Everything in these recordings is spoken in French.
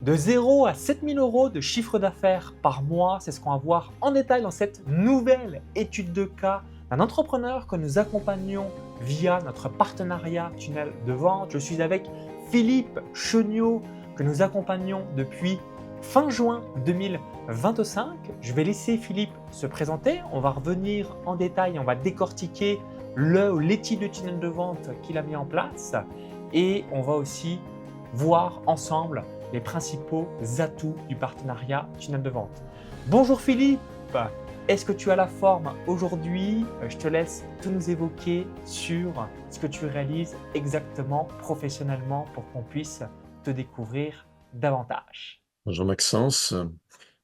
De 0 à 7 000 € de chiffre d'affaires par mois, c'est ce qu'on va voir en détail dans cette nouvelle étude de cas d'un entrepreneur que nous accompagnons via notre partenariat tunnel de vente. Je suis avec Philippe Cheniot que nous accompagnons depuis fin juin 2025. Je vais laisser Philippe se présenter. On va revenir en détail, on va décortiquer le ou les types de tunnel de vente qu'il a mis en place et on va aussi voir ensemble les principaux atouts du partenariat tunnel de vente. Bonjour Philippe, est-ce que tu as la forme aujourd'hui? Je te laisse tout nous évoquer sur ce que tu réalises exactement professionnellement pour qu'on puisse te découvrir davantage. Bonjour Maxence.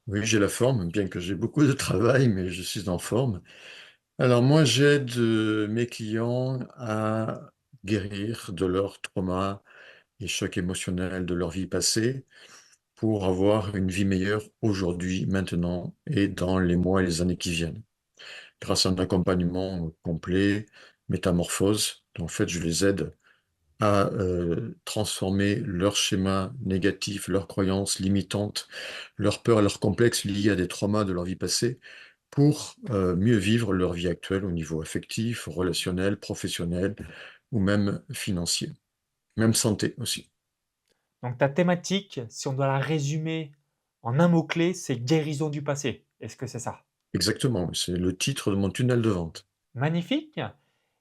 Oui, j'ai la forme, bien que j'ai beaucoup de travail, mais je suis en forme. Alors moi, j'aide mes clients à guérir de leur trauma et chocs émotionnels de leur vie passée pour avoir une vie meilleure aujourd'hui, maintenant et dans les mois et les années qui viennent. Grâce à un accompagnement complet, métamorphose, en fait, je les aide à transformer leur schéma négatif, leurs croyances limitantes, leurs peurs, leurs complexes liés à des traumas de leur vie passée pour mieux vivre leur vie actuelle au niveau affectif, relationnel, professionnel ou même financier, même santé aussi. Donc ta thématique, si on doit la résumer en un mot-clé, c'est guérison du passé. Est-ce que c'est ça? Exactement, c'est le titre de mon tunnel de vente. Magnifique.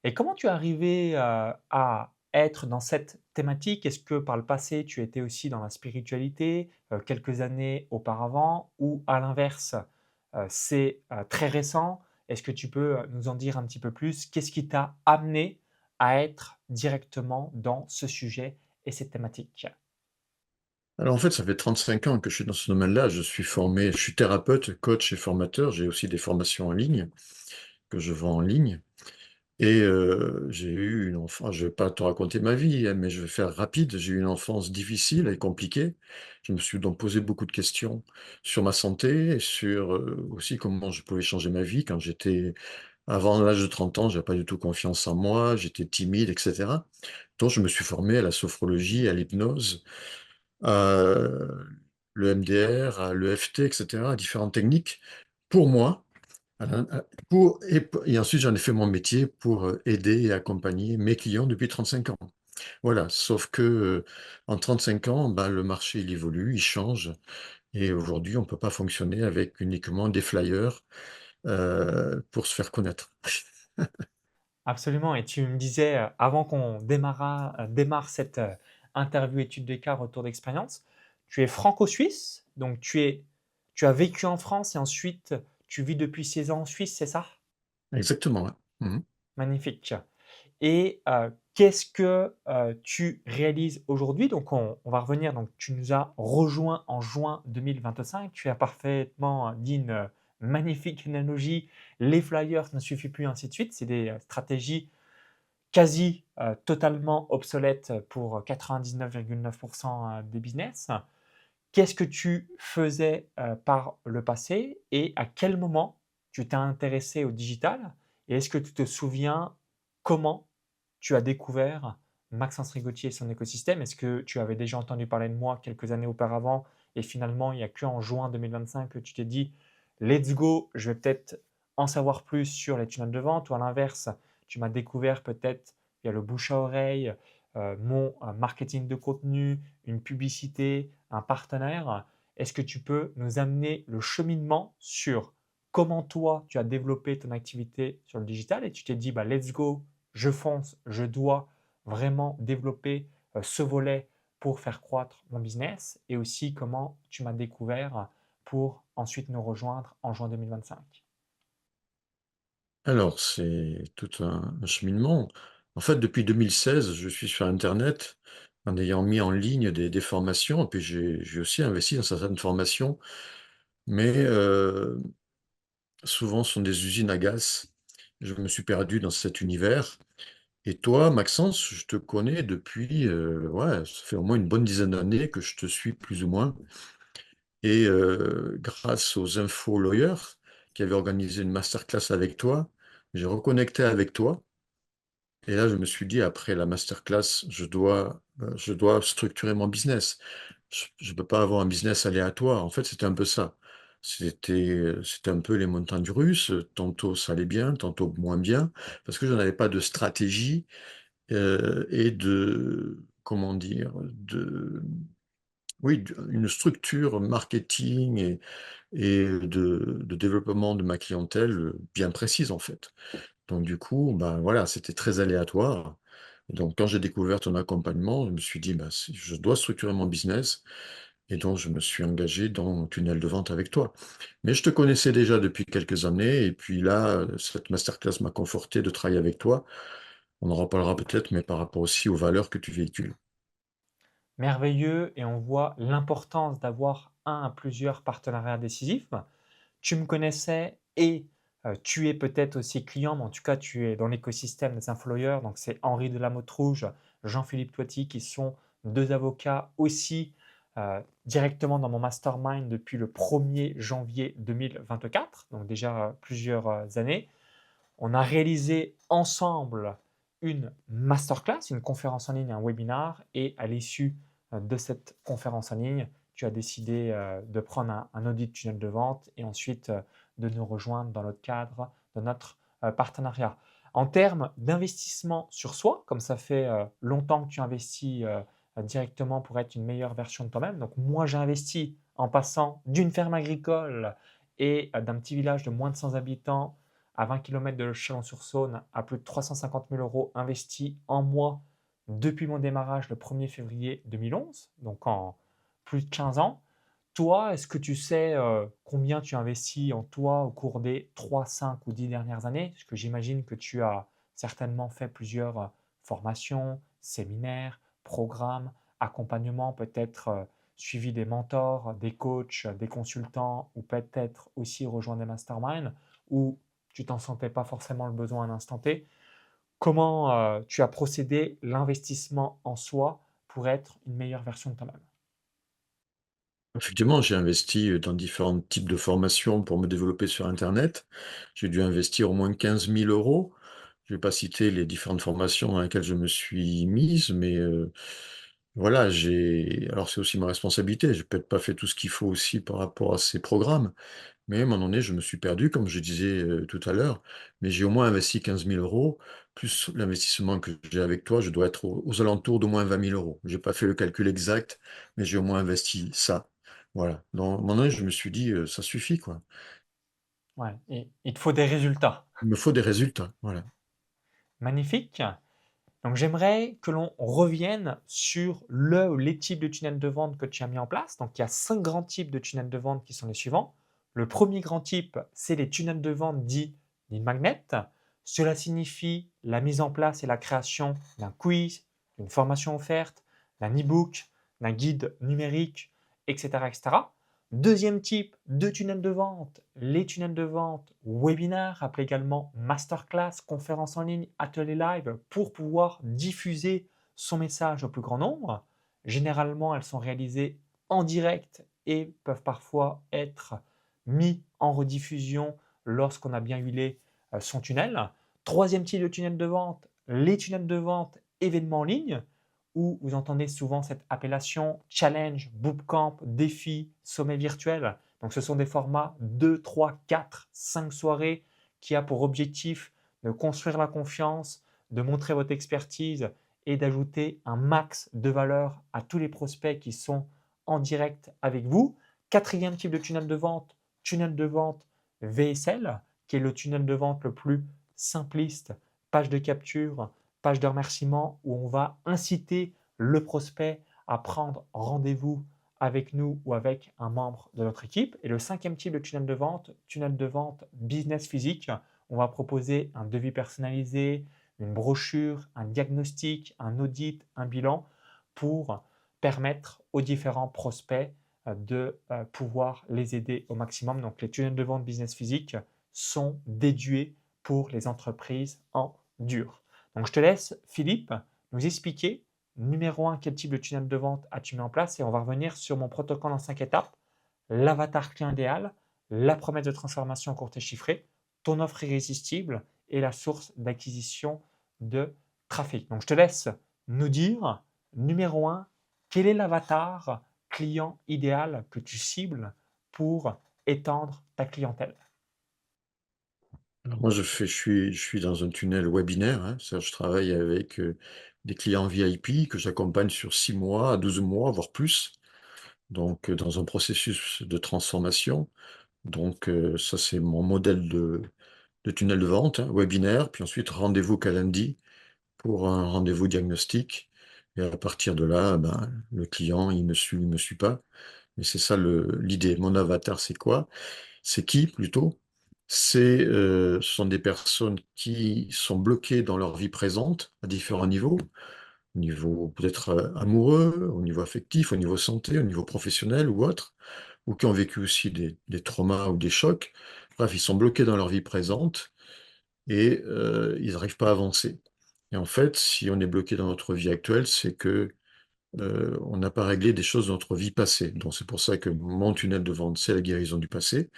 Et comment tu es arrivé à être dans cette thématique? Est-ce que par le passé, tu étais aussi dans la spiritualité quelques années auparavant ou à l'inverse, c'est très récent? Est-ce que tu peux nous en dire un petit peu plus? Qu'est-ce qui t'a amené à être directement dans ce sujet et cette thématique? Alors en fait, ça fait 35 ans que je suis dans ce domaine-là. Je suis formé, je suis thérapeute, coach et formateur. J'ai aussi des formations en ligne que je vends en ligne. Et j'ai eu une enfance, je vais pas te raconter ma vie, hein, mais je vais faire rapide. J'ai eu une enfance difficile et compliquée. Je me suis donc posé beaucoup de questions sur ma santé et sur, aussi comment je pouvais changer ma vie quand j'étais avant l'âge de 30 ans, j'avais pas du tout confiance en moi, j'étais timide et cetera. Donc je me suis formé à la sophrologie, à l'hypnose, à l'EMDR, à l'EFT et cetera, à différentes techniques pour moi. Et ensuite, j'en ai fait mon métier pour aider et accompagner mes clients depuis 35 ans. Voilà, sauf que en 35 ans, ben, le marché il évolue, il change, et aujourd'hui, on ne peut pas fonctionner avec uniquement des flyers pour se faire connaître. Absolument. Et tu me disais, avant qu'on démarre cette interview étude de cas retour d'expérience, tu es franco-suisse, donc tu as vécu en France et ensuite tu vis depuis 16 ans en Suisse, c'est ça? Exactement, ouais. Mhm. Magnifique. Et qu'est-ce que tu réalises aujourd'hui? Donc on va revenir, donc tu nous as rejoint en juin 2025. Tu as parfaitement dit une magnifique analogie. Les flyers ne suffit plus, ainsi de suite. C'est des stratégies quasi totalement obsolètes pour 99,9% des business. Qu'est-ce que tu faisais par le passé et à quel moment tu t'es intéressé au digital? Et est-ce que tu te souviens comment tu as découvert Maxence Rigotier et son écosystème? Est-ce que tu avais déjà entendu parler de moi quelques années auparavant et finalement il n'y a qu'en juin 2025 que tu t'es dit let's go, je vais peut-être en savoir plus sur les tunnels de vente, ou à l'inverse, tu m'as découvert peut-être via le bouche à oreille, mon marketing de contenu, une publicité, un partenaire. Est-ce que tu peux nous amener le cheminement sur comment toi tu as développé ton activité sur le digital et tu t'es dit bah let's go, je fonce, je dois vraiment développer ce volet pour faire croître mon business, et aussi comment tu m'as découvert pour ensuite nous rejoindre en juin 2025. Alors, c'est tout un cheminement. En fait, depuis 2016, je suis sur Internet en ayant mis en ligne des formations, et puis j'ai aussi investi dans certaines formations, mais souvent, ce sont des usines à gaz. Je me suis perdu dans cet univers. Et toi, Maxence, je te connais depuis, ouais, ça fait au moins une bonne dizaine d'années que je te suis plus ou moins. Et grâce aux Info Lawyers, qui avaient organisé une masterclass avec toi, j'ai reconnecté avec toi. Et là, je me suis dit, après la masterclass, je dois structurer mon business. je peux pas avoir un business aléatoire. En fait, c'était un peu ça. C'était un peu les montagnes russes, tantôt ça allait bien, tantôt moins bien, parce que je n'avais pas de stratégie, et de comment dire? Oui, une structure marketing et de développement de ma clientèle, bien précise, en fait. Donc du coup, bah, voilà, c'était très aléatoire. Donc quand j'ai découvert ton accompagnement, je me suis dit: «Bah, si je dois structurer mon business», et donc je me suis engagé dans le tunnel de vente avec toi. Mais je te connaissais déjà depuis quelques années et puis là, cette masterclass m'a conforté de travailler avec toi. On en reparlera peut-être, mais par rapport aussi aux valeurs que tu véhicules. Merveilleux, et on voit l'importance d'avoir un à plusieurs partenariats décisifs. Tu me connaissais et tu es peut-être aussi client, mais en tout cas, tu es dans l'écosystème des influenceurs. Donc, c'est Henri de la Motte Rouge, Jean-Philippe Toiti, qui sont deux avocats aussi directement dans mon mastermind depuis le 1er janvier 2024, donc déjà plusieurs années. On a réalisé ensemble une masterclass, une conférence en ligne, un webinar, et à l'issue de cette conférence en ligne, tu as décidé de prendre un audit tunnel de vente et ensuite de nous rejoindre dans le cadre de notre partenariat. En termes d'investissement sur soi, comme ça fait longtemps que tu investis directement pour être une meilleure version de toi-même, donc moi j'ai investi en passant d'une ferme agricole et d'un petit village de moins de 100 habitants à 20 km de Chalon-sur-Saône à plus de 350 000 euros investis en moi depuis mon démarrage le 1er février 2011, donc en plus de 15 ans. Toi, est-ce que tu sais combien tu investis en toi au cours des 3, 5 ou 10 dernières années? Parce que j'imagine que tu as certainement fait plusieurs formations, séminaires, programmes, accompagnements, peut-être suivi des mentors, des coachs, des consultants, ou peut-être aussi rejoint des masterminds, ou tu t'en sentais pas forcément le besoin à l'instant T. Comment tu as procédé l'investissement en soi pour être une meilleure version de toi-même? Effectivement, j'ai investi, dans différents types de formations pour me développer sur internet. J'ai dû investir au moins 15 000 euros. Je vais pas citer les différentes formations dans lesquelles je me suis mise, mais voilà, j'ai alors c'est aussi ma responsabilité. J'ai peut-être pas fait tout ce qu'il faut aussi par rapport à ces programmes, mais à un moment donné, je me suis perdu, comme je disais, tout à l'heure, mais j'ai au moins investi 15 000 euros, plus l'investissement que j'ai avec toi, je dois être aux alentours d'au moins 20 000 euros. J'ai pas fait le calcul exact, mais j'ai au moins investi ça. Voilà. Donc à un moment donné, je me suis dit: «Ça suffit, quoi. Ouais, et il te faut des résultats. Il me faut des résultats». Voilà. Magnifique. Donc j'aimerais que l'on revienne sur le ou les types de tunnels de vente que tu as mis en place. Donc il y a 5 grands types de tunnels de vente qui sont les suivants. Le premier grand type, c'est les tunnels de vente dits lead magnet. Cela signifie la mise en place et la création d'un quiz, d'une formation offerte, d'un e-book, d'un guide numérique, etc., etc. Deuxième type de tunnel de vente, les tunnels de vente webinaires, appelés également masterclass, conférences en ligne, ateliers live, pour pouvoir diffuser son message au plus grand nombre. Généralement, elles sont réalisées en direct et peuvent parfois être mis en rediffusion lorsqu'on a bien huilé son tunnel. Troisième type de tunnel de vente, les tunnels de vente événements en ligne, où vous entendez souvent cette appellation challenge, bootcamp, défi, sommet virtuel. Donc ce sont des formats 2, 3, 4, 5 soirées qui a pour objectif de construire la confiance, de montrer votre expertise et d'ajouter un max de valeur à tous les prospects qui sont en direct avec vous. Quatrième type de tunnel de vente VSL, qui est le tunnel de vente le plus simpliste, page de capture, page de remerciement, où on va inciter le prospect à prendre rendez-vous avec nous ou avec un membre de notre équipe. Et le cinquième type de tunnel de vente business physique, on va proposer un devis personnalisé, une brochure, un diagnostic, un audit, un bilan pour permettre aux différents prospects de pouvoir les aider au maximum. Donc les tunnels de vente business physique sont déduits pour les entreprises en dur. Donc je te laisse, Philippe, nous expliquer, numéro 1, quel type de tunnel de vente as-tu mis en place, et on va revenir sur mon protocole en 5 étapes, l'avatar client idéal, la promesse de transformation courte et chiffrée, ton offre irrésistible et la source d'acquisition de trafic. Donc je te laisse nous dire, numéro 1, quel est l'avatar client idéal que tu cibles pour étendre ta clientèle? Alors moi, je suis dans un tunnel webinaire, hein. C'est-à-dire je travaille avec, des clients VIP que j'accompagne sur 6 mois à 12 mois, voire plus. Donc, dans un processus de transformation. Donc, ça, c'est mon modèle de tunnel de vente, hein, webinaire, puis ensuite rendez-vous Calendly pour un rendez-vous diagnostic et à partir de là, ben, le client, il me suit pas. Mais c'est ça l'idée. Mon avatar, c'est quoi? C'est qui plutôt? Ce sont des personnes qui sont bloquées dans leur vie présente à différents niveaux. Au niveau peut-être, amoureux, au niveau affectif, au niveau santé, au niveau professionnel ou autre, ou qui ont vécu aussi des traumas ou des chocs. Bref, ils sont bloqués dans leur vie présente et ils n'arrivent pas à avancer. Et en fait, si on est bloqué dans notre vie actuelle, c'est que, on n'a pas réglé des choses dans notre vie passée. Donc c'est pour ça que mon tunnel de vente, c'est la guérison du passé.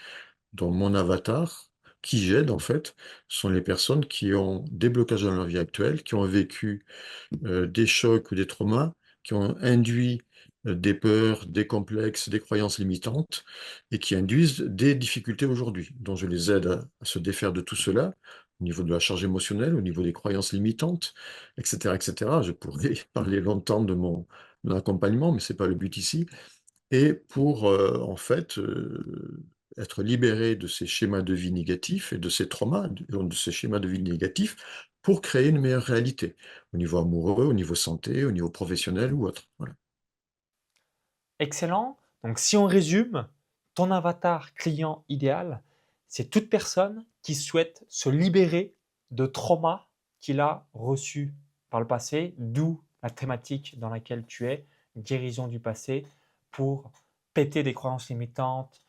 Dans mon avatar, qui j'aide en fait, sont les personnes qui ont des blocages dans leur vie actuelle, qui ont vécu des chocs ou des traumas qui ont induit, des peurs, des complexes, des croyances limitantes et qui induisent des difficultés aujourd'hui. Donc je les aide à se défaire de tout cela, au niveau de la charge émotionnelle, au niveau des croyances limitantes et cetera et cetera. Je pourrais parler longtemps de mon accompagnement, mais c'est pas le but ici et pour, en fait, être libéré de ces schémas de vie négatifs et de ces traumas, de ces schémas de vie négatifs, pour créer une meilleure réalité, au niveau amoureux, au niveau santé, au niveau professionnel ou autre, voilà. Excellent. Donc, si on résume, ton avatar client idéal, c'est toute personne qui souhaite se libérer de traumas qu'il a reçus par le passé, d'où la thématique dans laquelle tu es, guérison du passé, pour péter des croyances limitantes,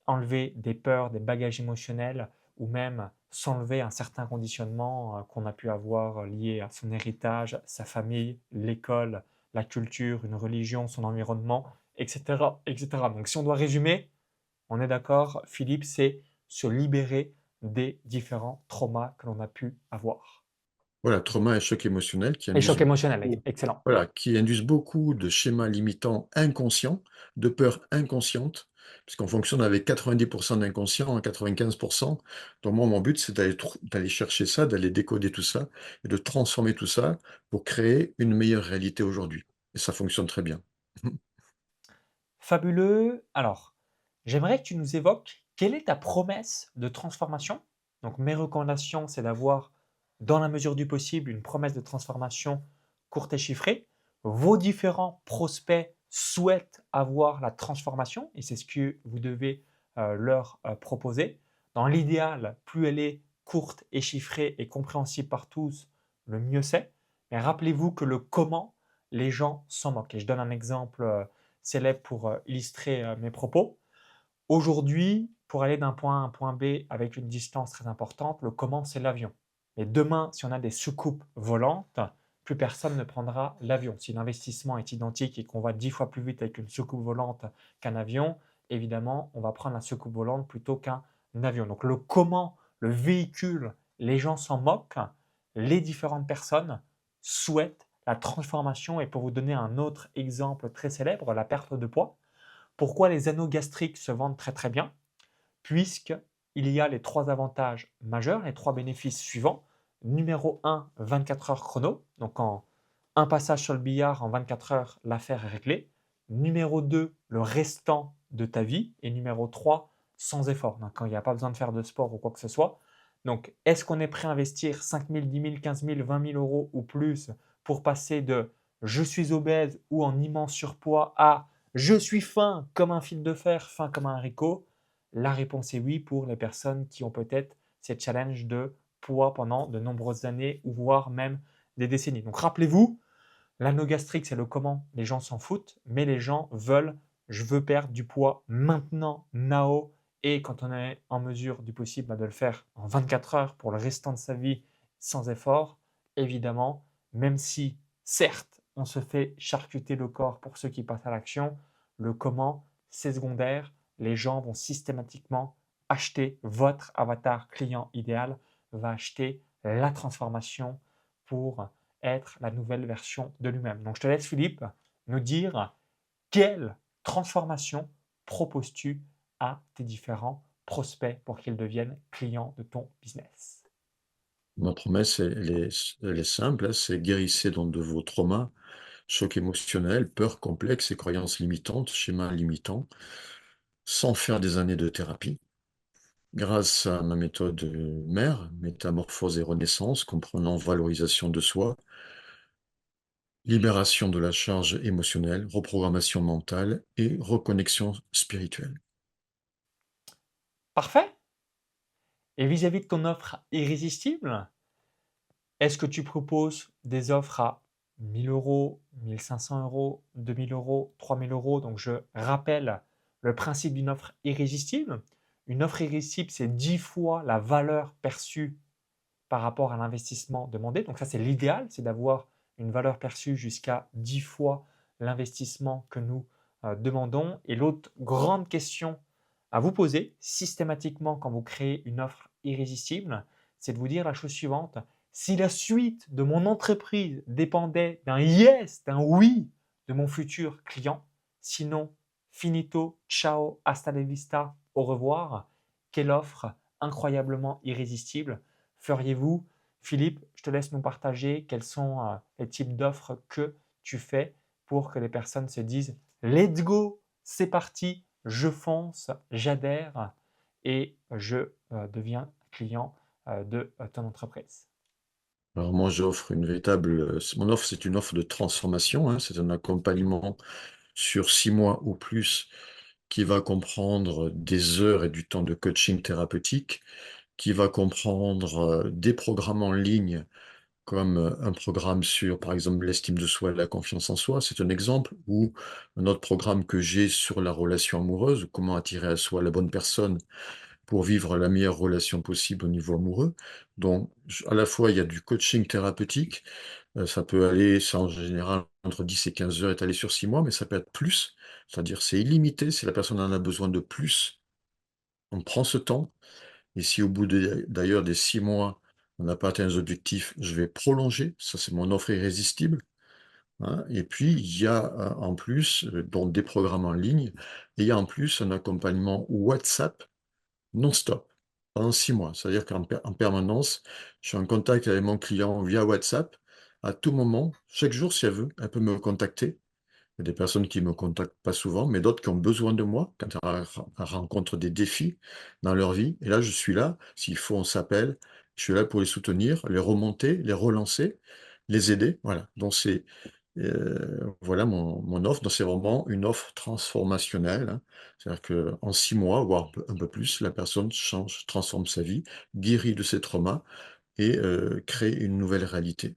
enlever des peurs, des bagages émotionnels ou même s'enlever un certain conditionnement qu'on a pu avoir lié à son héritage, sa famille, l'école, la culture, une religion, son environnement, etc., etc. Donc si on doit résumer, on est d'accord, Philippe, c'est se libérer des différents traumas que l'on a pu avoir. Voilà, trauma et choc émotionnel qui Et induisent choc émotionnel, beaucoup excellent. voilà, qui induisent beaucoup de schémas limitants inconscients, de peurs inconscientes, puisqu'on fonctionne avec 90 d'inconscient, 95. Donc moi, mon but, c'est d'aller chercher ça, d'aller décoder tout ça et de transformer tout ça pour créer une meilleure réalité aujourd'hui et ça fonctionne très bien. Fabuleux. Alors, j'aimerais que tu nous évoques quelle est ta promesse de transformation. Donc, mes recommandations, c'est d'avoir, dans la mesure du possible, une promesse de transformation courte et chiffrée. Vos différents prospects souhaitent avoir la transformation et c'est ce que vous devez leur proposer. Dans l'idéal, plus elle est courte et chiffrée et compréhensible par tous, le mieux c'est. Mais rappelez-vous que le comment, les gens s'en moquent. Et je donne un exemple célèbre pour illustrer mes propos. Aujourd'hui, pour aller d'un point A à un point B avec une distance très importante, le comment, c'est l'avion. Mais demain, si on a des soucoupes volantes, plus personne ne prendra l'avion. Si l'investissement est identique et qu'on va 10 fois plus vite avec une soucoupe volante qu'un avion, évidemment, on va prendre la soucoupe volante plutôt qu'un avion. Donc le comment, le véhicule, les gens s'en moquent, les différentes personnes souhaitent la transformation. Et pour vous donner un autre exemple très célèbre, la perte de poids. Pourquoi les anneaux gastriques se vendent très très bien? Puisqu'il y a les trois avantages majeurs, les trois bénéfices suivants. Numéro 1, 24 heures chrono. Donc en un passage sur le billard en 24 heures, l'affaire est réglée. Numéro 2, le restant de ta vie. Et numéro 3, sans effort. Donc quand il n'y a pas besoin de faire de sport ou quoi que ce soit. Donc est-ce qu'on est prêt à investir 5 000, 10 000, 15 000, 20 000 euros ou plus pour passer de je suis obèse ou en immense surpoids à je suis fin comme un fil de fer, fin comme un haricot? La réponse est oui pour les personnes qui ont peut-être ces challenges de poids pendant de nombreuses années ou voire même des décennies. Donc rappelez-vous, l'anneau gastrique, c'est le comment, les gens s'en foutent, mais les gens veulent, je veux perdre du poids maintenant, now, et quand on est en mesure du possible de le faire en 24 heures pour le restant de sa vie sans effort, évidemment, même si certes on se fait charcuter le corps pour ceux qui passent à l'action, le comment, c'est secondaire, les gens vont systématiquement acheter votre avatar client idéal, va acheter la transformation pour être la nouvelle version de lui-même. Donc je te laisse Philippe nous dire quelle transformation proposes-tu à tes différents prospects pour qu'ils deviennent clients de ton business? Ma promesse, elle est simple, hein, c'est: guérissez donc de vos traumas, chocs émotionnels, peurs complexes et croyances limitantes, schémas limitants, sans faire des années de thérapie. Grâce à ma méthode mère, métamorphose et renaissance, comprenant valorisation de soi, libération de la charge émotionnelle, reprogrammation mentale et reconnexion spirituelle. Parfait. Et vis-à-vis de ton offre irrésistible, est-ce que tu proposes des offres à 1000 euros, 1500 euros, 2000 euros, 3000 euros? Donc, je rappelle le principe d'une offre irrésistible. Une offre irrésistible, c'est 10 fois la valeur perçue par rapport à l'investissement demandé. Donc, ça, c'est l'idéal, c'est d'avoir une valeur perçue jusqu'à 10 fois l'investissement que nous demandons. Et l'autre grande question à vous poser systématiquement quand vous créez une offre irrésistible, c'est de vous dire la chose suivante. Si la suite de mon entreprise dépendait d'un yes, d'un oui de mon futur client, sinon finito, ciao, hasta la vista, au revoir, quelle offre incroyablement irrésistible feriez-vous? Philippe, je te laisse nous partager quels sont les types d'offres que tu fais pour que les personnes se disent let's go, c'est parti, je fonce, j'adhère et je deviens client de ton entreprise. Alors moi, j'offre une véritable, mon offre, c'est une offre de transformation, hein, c'est un accompagnement sur 6 mois ou plus qui va comprendre des heures et du temps de coaching thérapeutique, qui va comprendre, des programmes en ligne comme, un programme sur, par exemple, l'estime de soi et la confiance en soi, c'est un exemple, ou un autre programme que j'ai sur la relation amoureuse, ou comment attirer à soi la bonne personne pour vivre la meilleure relation possible au niveau amoureux. Donc à la fois, il y a du coaching thérapeutique, ça peut aller, c'est en général entre 10 et 15 heures étalé sur 6 mois, mais ça peut être plus, c'est-à-dire c'est illimité. Si la personne en a besoin de plus, on prend ce temps et si au bout d'ailleurs des 6 mois, on n'a pas atteint les objectifs, je vais prolonger. Ça, c'est mon offre irrésistible, hein. Et puis il y a, en plus, donc des programmes en ligne et il y a en plus un accompagnement WhatsApp non-stop, pendant 6 mois. C'est-à-dire qu'en permanence, je suis en contact avec mon client via WhatsApp. À tout moment, chaque jour, si elle veut, elle peut me contacter. Il y a des personnes qui me contactent pas souvent, mais d'autres qui ont besoin de moi quand elles rencontrent des défis dans leur vie. Et là, je suis là. S'il faut, on s'appelle. Je suis là pour les soutenir, les remonter, les relancer, les aider. Voilà. Donc voilà mon offre. Donc c'est vraiment une offre transformationnelle, hein. C'est-à-dire qu'en 6 mois, voire un peu plus, la personne change, transforme sa vie, guérit de ses traumas et crée une nouvelle réalité.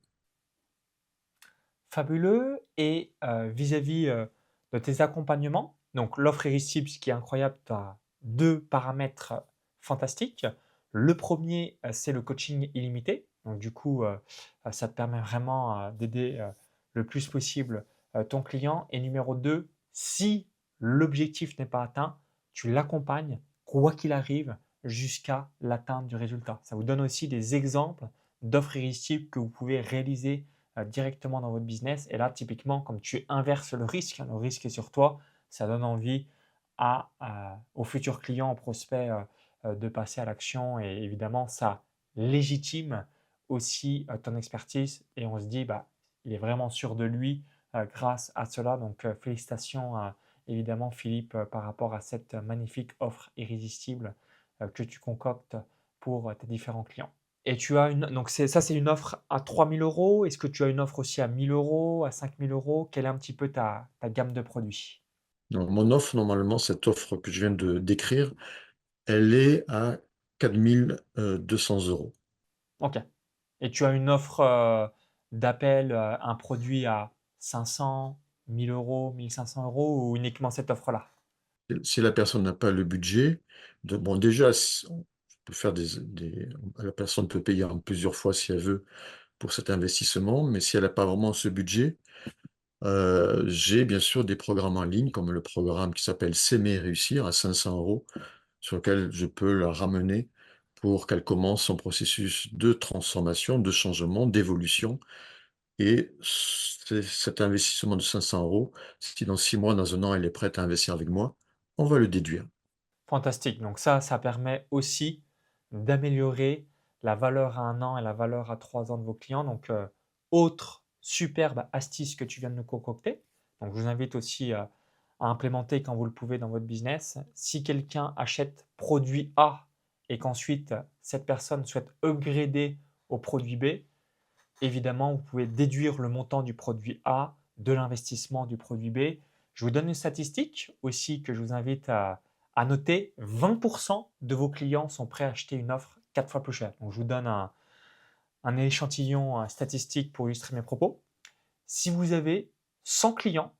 Fabuleux. Et vis-à-vis de tes accompagnements, donc l'offre irrésistible, ce qui est incroyable, tu as deux paramètres fantastiques. Le premier, c'est le coaching illimité. Donc du coup, ça te permet vraiment d'aider le plus possible ton client. Et numéro 2, si l'objectif n'est pas atteint, tu l'accompagnes, quoi qu'il arrive, jusqu'à l'atteinte du résultat. Ça vous donne aussi des exemples d'offres irrésistibles que vous pouvez réaliser directement dans votre business. Et là, typiquement, comme tu inverses le risque est sur toi, ça donne envie aux futurs clients, aux prospects de passer à l'action. Et évidemment, ça légitime aussi ton expertise. Et on se dit, bah, il est vraiment sûr de lui grâce à cela. Donc, félicitations évidemment, Philippe, par rapport à cette magnifique offre irrésistible que tu concoctes pour tes différents clients. Et tu as une, donc ça, c'est une offre à 3000 euros. Est-ce que tu as une offre aussi à 1000 euros, à 5000 euros? Quelle est un petit peu ta gamme de produits? Donc mon offre, normalement, cette offre que je viens de décrire, elle est à 4 200 €. Ok. Et tu as une offre d'appel, un produit à 500, 1000 euros, 1500 euros ou uniquement cette offre-là? Si la personne n'a pas le budget, bon déjà, on peut faire la personne peut payer en plusieurs fois si elle veut pour cet investissement, mais si elle n'a pas vraiment ce budget, j'ai bien sûr des programmes en ligne comme le programme qui s'appelle «S'aimer et réussir» à 500 € sur lequel je peux la ramener pour qu'elle commence son processus de transformation, de changement, d'évolution et cet investissement de 500 €, si dans 6 mois, dans un an, elle est prête à investir avec moi, on va le déduire. Fantastique. Donc ça permet aussi d'améliorer la valeur à 1 an et la valeur à 3 ans de vos clients. Donc, autre superbe astuce que tu viens de nous concocter. Donc, je vous invite aussi à implémenter quand vous le pouvez dans votre business. Si quelqu'un achète produit A et qu'ensuite cette personne souhaite upgrader au produit B, évidemment, vous pouvez déduire le montant du produit A de l'investissement du produit B. Je vous donne une statistique aussi que je vous invite à noter. 20% de vos clients sont prêts à acheter une offre 4 fois plus chère. Donc, je vous donne un échantillon statistique pour illustrer mes propos. Si vous avez 100 clients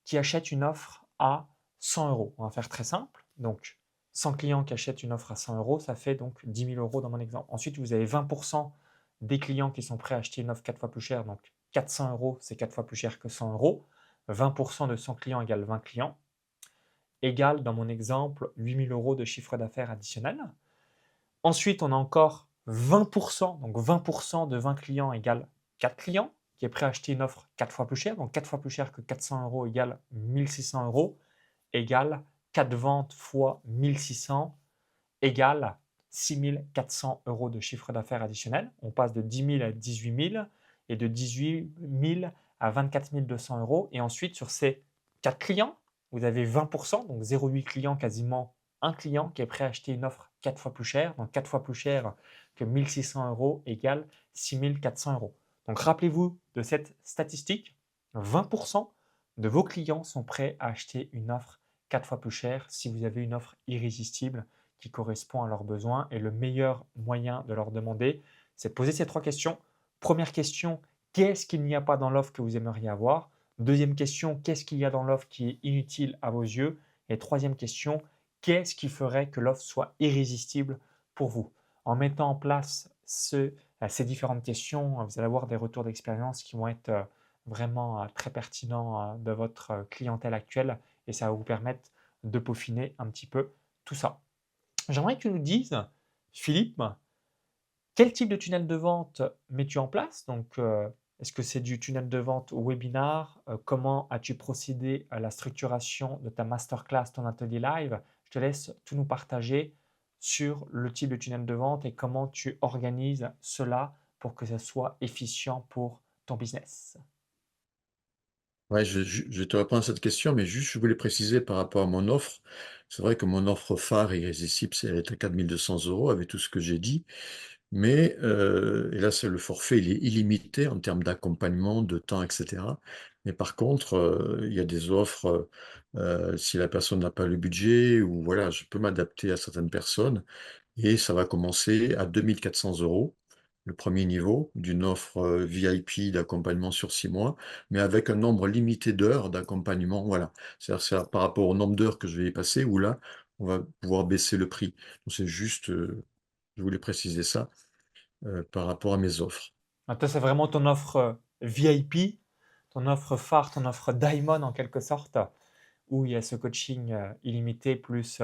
qui achètent une offre à 100 euros, on va faire très simple. Donc, 100 clients qui achètent une offre à 100 euros, ça fait donc 10 000 euros dans mon exemple. Ensuite, vous avez 20% des clients qui sont prêts à acheter une offre 4 fois plus chère. Donc, 400 euros, c'est 4 fois plus cher que 100 euros. 20% de 100 clients égale 20 clients, égale, dans mon exemple, 8 000 euros de chiffre d'affaires additionnel. Ensuite, on a encore 20%, donc 20% de 20 clients égale 4 clients, qui est prêt à acheter une offre 4 fois plus chère. Donc 4 fois plus cher que 400 euros égale 1600 euros, égale 4 ventes fois 1600 égale 6400 euros de chiffre d'affaires additionnel. On passe de 10 000 à 18 000 et de 18 000 à 24 200 euros. Et ensuite, sur ces 4 clients, vous avez 20%, donc 0,8 clients, quasiment un client qui est prêt à acheter une offre 4 fois plus chère. Donc 4 fois plus cher que 1600 euros égale 6400 euros. Donc rappelez-vous de cette statistique, 20% de vos clients sont prêts à acheter une offre 4 fois plus chère si vous avez une offre irrésistible qui correspond à leurs besoins. Et le meilleur moyen de leur demander, c'est de poser ces 3 questions. Première question, qu'est-ce qu'il n'y a pas dans l'offre que vous aimeriez avoir? Deuxième question, qu'est-ce qu'il y a dans l'offre qui est inutile à vos yeux? Et troisième question, qu'est-ce qui ferait que l'offre soit irrésistible pour vous? En mettant en place ces différentes questions, vous allez avoir des retours d'expérience qui vont être vraiment très pertinents de votre clientèle actuelle et ça va vous permettre de peaufiner un petit peu tout ça. J'aimerais que tu nous dises, Philippe, quel type de tunnel de vente mets-tu en place? Donc, est-ce que c'est du tunnel de vente webinar? Comment as-tu procédé à la structuration de ta masterclass, ton atelier live? Je te laisse tout nous partager sur le type de tunnel de vente et comment tu organises cela pour que ça soit efficient pour ton business. Ouais, je vais te répondre à cette question, mais juste, je voulais préciser par rapport à mon offre. C'est vrai que mon offre phare irrésistible, c'est elle est à 4 200 € avec tout ce que j'ai dit. Mais, et là, c'est le forfait, il est illimité en termes d'accompagnement, de temps, et cetera. Mais par contre, il y a des offres, si la personne n'a pas le budget ou voilà, je peux m'adapter à certaines personnes et ça va commencer à 2 400 €, le premier niveau d'une offre, VIP d'accompagnement sur 6 mois, mais avec un nombre limité d'heures d'accompagnement, voilà. C'est-à-dire, c'est par rapport au nombre d'heures que je vais y passer où là, on va pouvoir baisser le prix. Donc c'est juste, je voulais préciser ça, par rapport à mes offres. Ah, toi, c'est vraiment ton offre VIP, ton offre phare, ton offre Diamond en quelque sorte, où il y a ce coaching illimité plus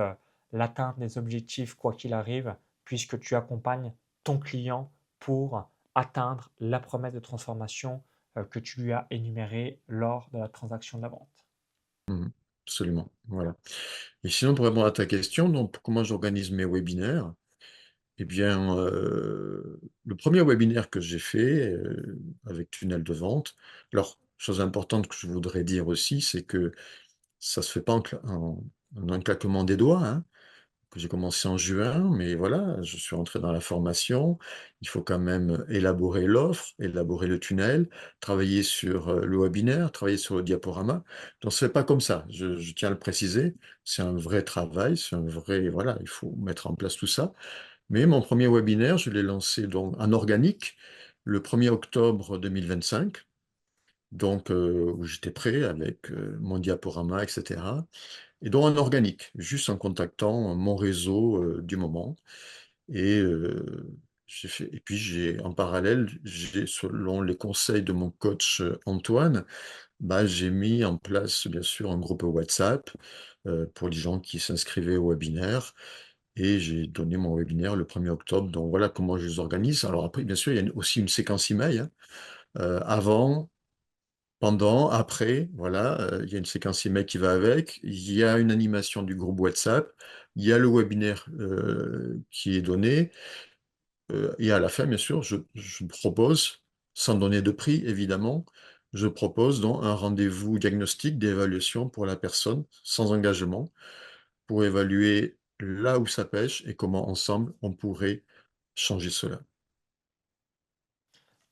l'atteinte des objectifs quoi qu'il arrive, puisque tu accompagnes ton client pour atteindre la promesse de transformation que tu lui as énumérée lors de la transaction de la vente. Mmh. Absolument, voilà. Et sinon pour répondre à ta question, donc comment j'organise mes webinaires? Eh bien, le premier webinaire que j'ai fait, avec tunnel de vente, alors chose importante que je voudrais dire aussi, c'est que ça se fait pas en un claquement des doigts, hein. Que j'ai commencé en juin, mais voilà, je suis rentré dans la formation. Il faut quand même élaborer l'offre, élaborer le tunnel, travailler sur, le webinaire, travailler sur le diaporama. Donc c'est pas comme ça, je tiens à le préciser. C'est un vrai travail, c'est un vrai voilà, il faut mettre en place tout ça. Mais mon premier webinaire, je l'ai lancé donc en organique, le 1er octobre 2025, donc où j'étais prêt avec, mon diaporama et cetera. Et donc en organique, juste en contactant mon réseau, du moment et j'ai fait et puis j'ai en parallèle, j'ai selon les conseils de mon coach, Antoine, bah, j'ai mis en place bien sûr un groupe WhatsApp, pour les gens qui s'inscrivaient au webinaire et j'ai donné mon webinaire le 1er octobre. Donc voilà comment je les organise. Alors après bien sûr, il y a aussi une séquence email, hein. Avant, pendant, après, voilà, il y a une séquence email qui va avec, il y a une animation du groupe WhatsApp, il y a le webinaire, qui est donné, et à la fin, bien sûr, je propose, sans donner de prix évidemment, je propose donc un rendez-vous diagnostic d'évaluation pour la personne, sans engagement, pour évaluer là où ça pêche et comment ensemble on pourrait changer cela.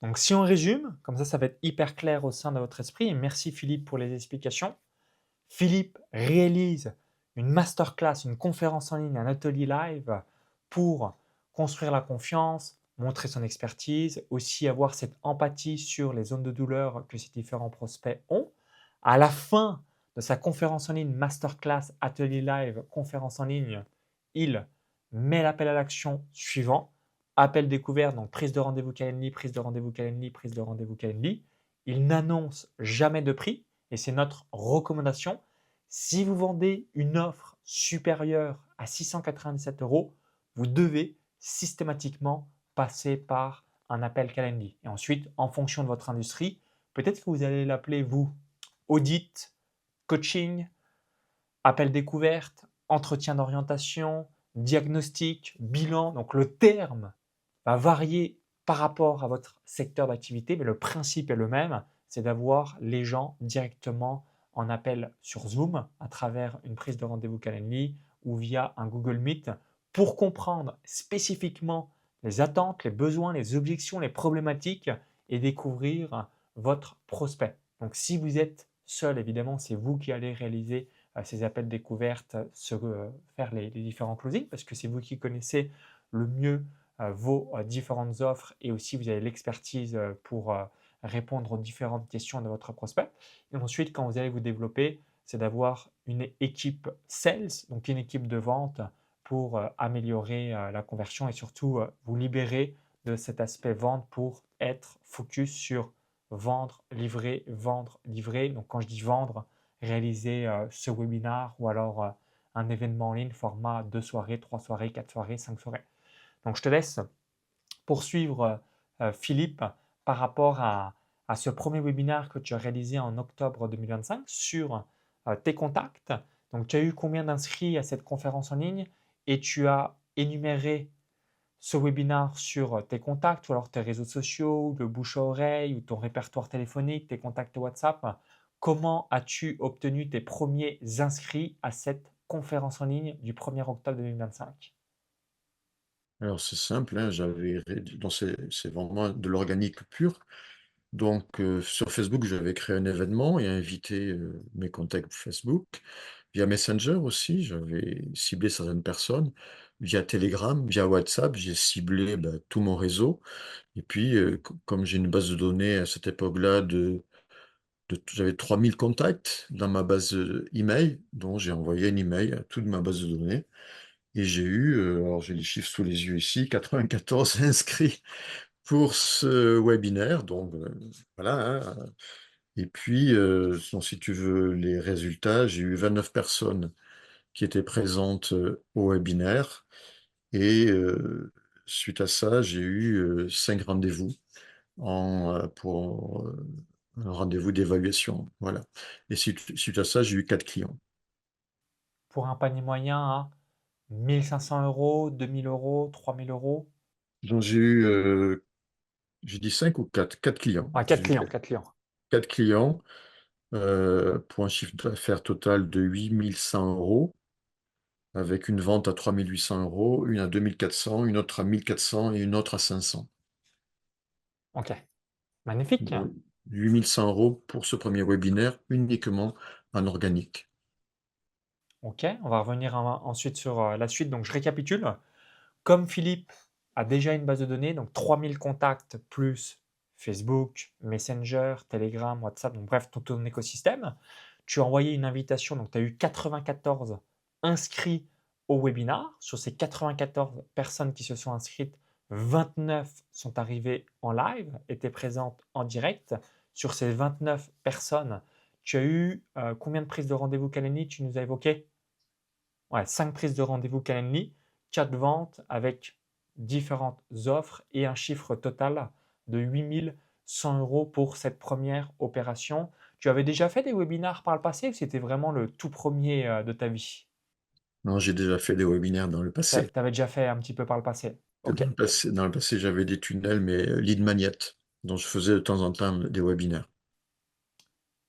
Donc si on résume, comme ça va être hyper clair au sein de votre esprit, et merci Philippe pour les explications. Philippe réalise une masterclass, une conférence en ligne, un atelier live pour construire la confiance, montrer son expertise, aussi avoir cette empathie sur les zones de douleur que ces différents prospects ont. À la fin de sa conférence en ligne, masterclass, atelier live, conférence en ligne, il met l'appel à l'action suivant. Appel découvert, donc prise de rendez-vous Calendly, prise de rendez-vous Calendly, prise de rendez-vous Calendly. Il n'annonce jamais de prix et c'est notre recommandation. Si vous vendez une offre supérieure à 697 euros, vous devez systématiquement passer par un appel Calendly. Et ensuite, en fonction de votre industrie, peut-être que vous allez l'appeler, vous, audit, coaching, appel découverte, entretien d'orientation, diagnostic, bilan. Donc le terme va varier par rapport à votre secteur d'activité, mais le principe est le même, c'est d'avoir les gens directement en appel sur Zoom à travers une prise de rendez-vous Calendly ou via un Google Meet pour comprendre spécifiquement les attentes, les besoins, les objections, les problématiques et découvrir votre prospect. Donc si vous êtes seul, évidemment, c'est vous qui allez réaliser ces appels découvertes, faire les différents closings parce que c'est vous qui connaissez le mieux vos différentes offres et aussi vous avez l'expertise pour répondre aux différentes questions de votre prospect. Et ensuite, quand vous allez vous développer, c'est d'avoir une équipe sales, donc une équipe de vente pour améliorer la conversion et surtout vous libérer de cet aspect vente pour être focus sur vendre, livrer. Donc quand je dis vendre, réaliser ce webinar ou alors un événement en ligne format 2 soirées, 3 soirées, 4 soirées, 5 soirées. Donc je te laisse poursuivre Philippe par rapport à ce premier webinaire que tu as réalisé en octobre 2025 sur tes contacts. Donc tu as eu combien d'inscrits à cette conférence en ligne et tu as énuméré ce webinaire sur tes contacts ou alors tes réseaux sociaux, le bouche à oreille ou ton répertoire téléphonique, tes contacts WhatsApp. Comment as-tu obtenu tes premiers inscrits à cette conférence en ligne du 1er octobre 2025? Alors c'est simple, hein, donc c'est vraiment de l'organique pur. Donc sur Facebook, j'avais créé un événement et invité, mes contacts Facebook. Via Messenger aussi, j'avais ciblé certaines personnes. Via Telegram, via WhatsApp, j'ai ciblé, bah, tout mon réseau et puis, comme j'ai une base de données à cette époque-là j'avais 3000 contacts dans ma base, email, donc j'ai envoyé un email à toute ma base de données et j'ai eu, alors j'ai les chiffres sous les yeux ici, 94 inscrits pour ce webinaire, donc voilà, hein, et puis, donc si tu veux les résultats, j'ai eu 29 personnes qui étaient présentes, au webinaire et suite à ça, j'ai eu, 5 rendez-vous pour, un rendez-vous d'évaluation, voilà, et suite à ça, j'ai eu 4 clients. Pour un panier moyen à 1500 euros, 2000 euros, 3000 euros. Donc j'ai dit 5 ou 4? 4 clients. Ah, J'ai 4 dit clients, 4 clients. 4 clients, pour un chiffre d'affaires total de 8 100 €, avec une vente à 3 800 €, une à 2 400, une autre à 1 400 et une autre à 500. Ok, magnifique. Donc 8 100 € pour ce premier webinaire, uniquement en organique. Ok, on va revenir ensuite sur la suite. Donc je récapitule. Comme Philippe a déjà une base de données, donc 3000 contacts plus Facebook, Messenger, Telegram, WhatsApp, donc bref, tout ton écosystème, tu as envoyé une invitation, donc tu as eu 94 inscrits au webinar. Sur ces 94 personnes qui se sont inscrites, 29 sont arrivées en live, étaient présentes en direct. Sur ces 29 personnes, tu as eu combien de prises de rendez-vous Calendly? Tu nous as évoqué ouais, 5 prises de rendez-vous Calendly, 4 ventes avec différentes offres et un chiffre total de 8 100 euros pour cette première opération. Tu avais déjà fait des webinars par le passé ou c'était vraiment le tout premier de ta vie? Non, j'ai déjà fait des webinaires dans le Tu passé. avais déjà fait un petit peu par le passé. Ok, Dans le passé, j'avais des tunnels, mais lead magnet, dont je faisais de temps en temps des webinaires.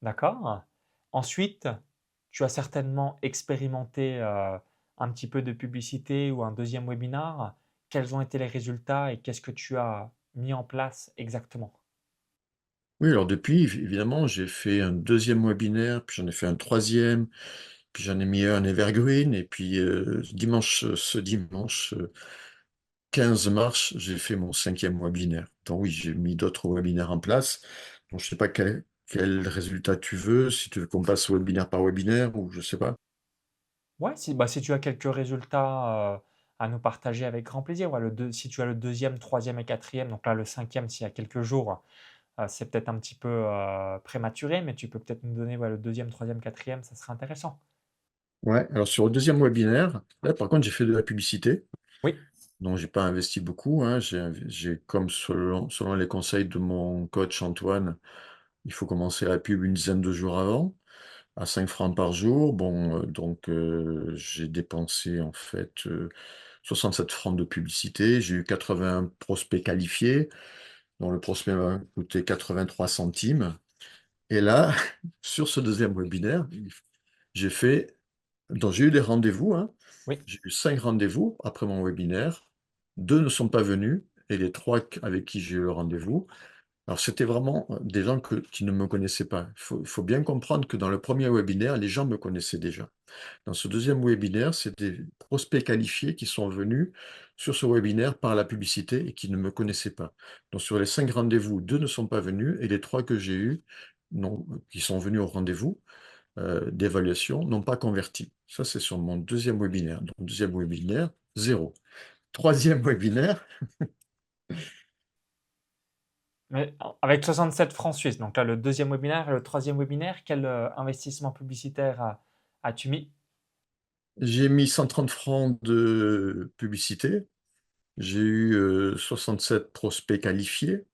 d'accord. Ensuite, tu as certainement expérimenté un petit peu de publicité ou un deuxième webinar. Quels ont été les résultats et qu'est-ce que tu as mis en place exactement? Oui, alors depuis, évidemment, j'ai fait un deuxième webinaire, puis j'en ai fait un troisième, puis j'en ai mis un evergreen, et puis ce dimanche 15 mars, j'ai fait mon cinquième webinaire. Donc oui, j'ai mis d'autres webinaires en place. Donc je sais pas quel résultat tu veux, si tu veux qu'on passe webinaire par webinaire, ou je sais pas. Ouais, si tu as quelques résultats à nous partager avec grand plaisir. Ouais, si tu as le deuxième, troisième et quatrième, donc là le cinquième s'il y a quelques jours, c'est peut-être un petit peu prématuré, mais tu peux peut-être nous donner le deuxième, troisième, quatrième, ça serait intéressant. Ouais, alors sur le deuxième webinaire, là par contre, j'ai fait de la publicité. Oui, Donc j'ai pas investi beaucoup, hein. Comme selon les conseils de mon coach Antoine, il faut commencer la pub une dizaine de jours avant, à 5 francs par jour. Bon, j'ai dépensé en fait 67 francs de publicité. J'ai eu 80 prospects qualifiés, dont le prospect m'a coûté 83 centimes. Et là, sur ce deuxième webinaire, j'ai fait donc j'ai eu des rendez-vous, hein. oui. J'ai eu 5 rendez-vous après mon webinaire. 2 ne sont pas venus, et les 3 avec qui j'ai eu le rendez-vous, alors c'était vraiment des gens qui ne me connaissaient pas. Il faut bien comprendre que dans le premier webinaire, les gens me connaissaient déjà. Dans ce deuxième webinaire, c'est des prospects qualifiés qui sont venus sur ce webinaire par la publicité et qui ne me connaissaient pas. Donc sur les 5 rendez-vous, 2 ne sont pas venus, et les 3 que j'ai eus, qui sont venus au rendez-vous d'évaluation, n'ont pas converti. Ça, c'est sur mon deuxième webinaire. Donc deuxième webinaire, zéro. Troisième webinaire, Mais avec 67 francs suisses, donc là le deuxième webinaire et le troisième webinaire, quel investissement publicitaire as-tu mis? j'ai mis 130 francs de publicité. J'ai eu 67 prospects qualifiés,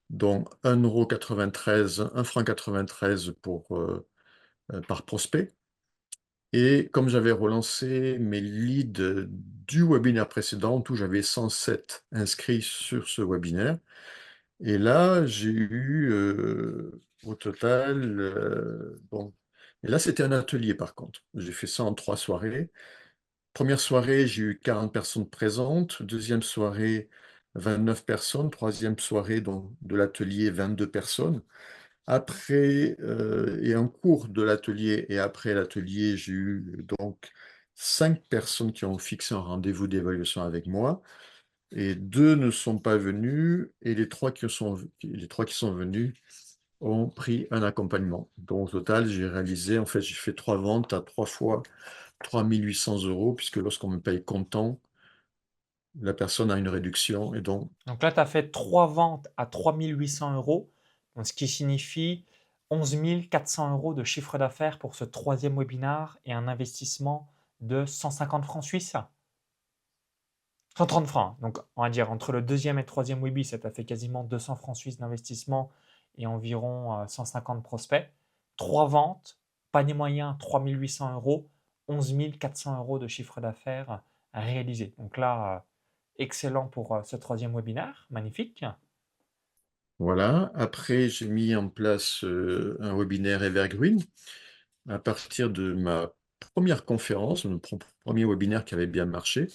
dont 1,93 €, 1,93 franc par prospect. Et comme j'avais relancé mes leads du webinaire précédent, en tout j'avais 107 inscrits sur ce webinaire. Et là, j'ai eu au total, bon, et là c'était un atelier par contre. J'ai fait ça en 3 soirées. Première soirée, j'ai eu 40 personnes présentes. Deuxième soirée, 29 personnes. Troisième soirée, donc, de l'atelier, 22 personnes. Après, et en cours de l'atelier et après l'atelier, j'ai eu donc 5 personnes qui ont fixé un rendez-vous d'évaluation avec moi. Et 2 ne sont pas venus. Et les 3 qui sont venus ont pris un accompagnement. Donc, au total, en fait, j'ai fait 3 ventes à 3 fois 3 800 €, puisque lorsqu'on me paye comptant, la personne a une réduction, et donc, Donc là, tu as fait 3 ventes à 3 800 euros, donc ce qui signifie 11 400 euros de chiffre d'affaires pour ce troisième webinar et un investissement de 150 francs suisses. 130 francs. Donc, on va dire entre le deuxième et le troisième webi, ça t'a fait quasiment 200 francs suisses d'investissement et environ 150 prospects. 3 ventes, panier moyen 3 800 euros, 11 400 euros de chiffre d'affaires réalisé. Donc là, excellent pour ce troisième webinaire. Magnifique. voilà. Après, j'ai mis en place un webinaire Evergreen à partir de ma première conférence, mon premier webinaire qui avait bien marché.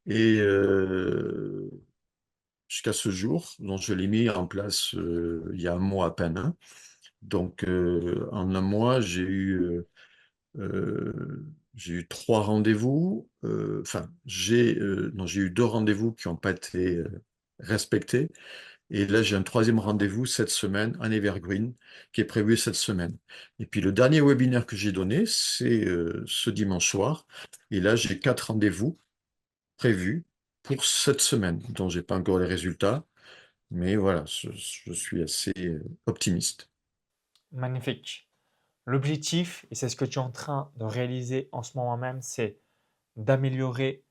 Et jusqu'à ce jour, donc je l'ai mis en place il y a un mois à peine, hein. Donc, en un mois, j'ai eu 3 rendez-vous. Enfin, non, j'ai eu 2 rendez-vous qui n'ont pas été respectés. Et là, j'ai un troisième rendez-vous cette semaine, un Evergreen, qui est prévu cette semaine. Et puis le dernier webinaire que j'ai donné, c'est ce dimanche soir. Et là, j'ai 4 rendez-vous prévus pour cette semaine, dont j'ai pas encore les résultats. Mais voilà, je suis assez optimiste. Magnifique. L'objectif, et c'est ce que tu es en train de réaliser en ce moment même, c'est d'améliorer